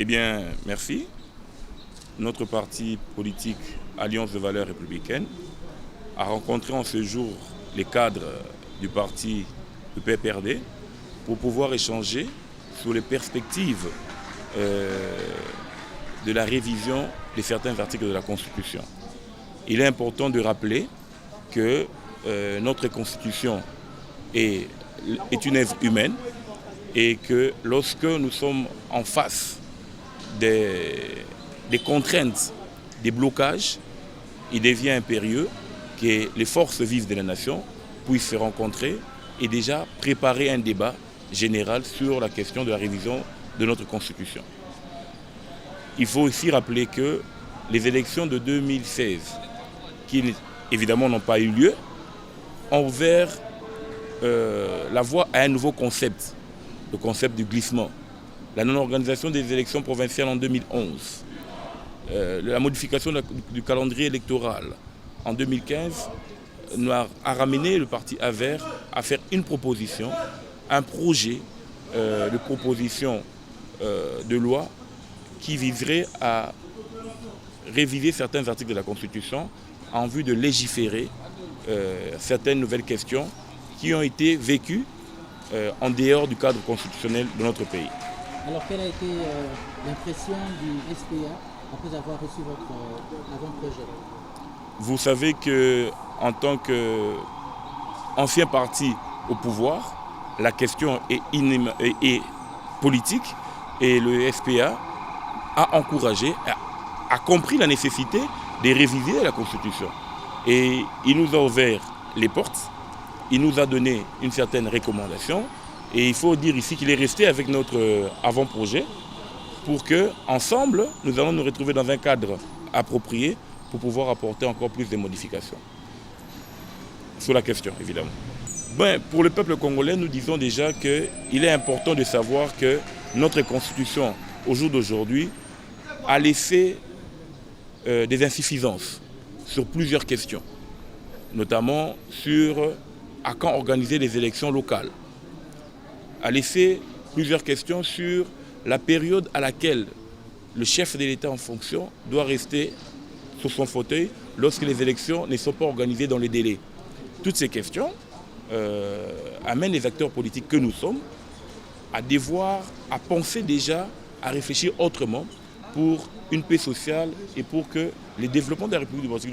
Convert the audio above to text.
Eh bien, merci. Notre parti politique Alliance de valeurs républicaines a rencontré en ce jour les cadres du parti du PPRD pour pouvoir échanger sur les perspectives de la révision de certains articles de la Constitution. Il est important de rappeler que notre Constitution est une œuvre humaine et que lorsque nous sommes en face des contraintes, des blocages, il devient impérieux que les forces vives de la nation puissent se rencontrer et déjà préparer un débat général sur la question de la révision de notre Constitution. Il faut aussi rappeler que les élections de 2016, qui évidemment n'ont pas eu lieu, ont ouvert la voie à un nouveau concept, le concept du glissement. La non-organisation des élections provinciales en 2011, la modification du calendrier électoral en 2015 a ramené le parti AVER à faire une proposition, un projet de proposition de loi qui viserait à réviser certains articles de la Constitution en vue de légiférer certaines nouvelles questions qui ont été vécues en dehors du cadre constitutionnel de notre pays. Alors, quelle a été l'impression du SPA après avoir reçu votre avant-projet? Vous savez qu'en tant qu'ancien parti au pouvoir, la question est politique et le SPA a encouragé, a compris la nécessité de réviser la Constitution. Et il nous a ouvert les portes, il nous a donné une certaine recommandation. Et il faut dire ici qu'il est resté avec notre avant-projet pour que, ensemble, nous allons nous retrouver dans un cadre approprié pour pouvoir apporter encore plus de modifications. Sur la question, évidemment. Pour le peuple congolais, nous disons déjà qu'il est important de savoir que notre Constitution, au jour d'aujourd'hui, a laissé des insuffisances sur plusieurs questions, notamment sur à quand organiser les élections locales, a laissé plusieurs questions sur la période à laquelle le chef de l'État en fonction doit rester sur son fauteuil lorsque les élections ne sont pas organisées dans les délais. Toutes ces questions amènent les acteurs politiques que nous sommes à penser déjà, à réfléchir autrement pour une paix sociale et pour que le développement de la République du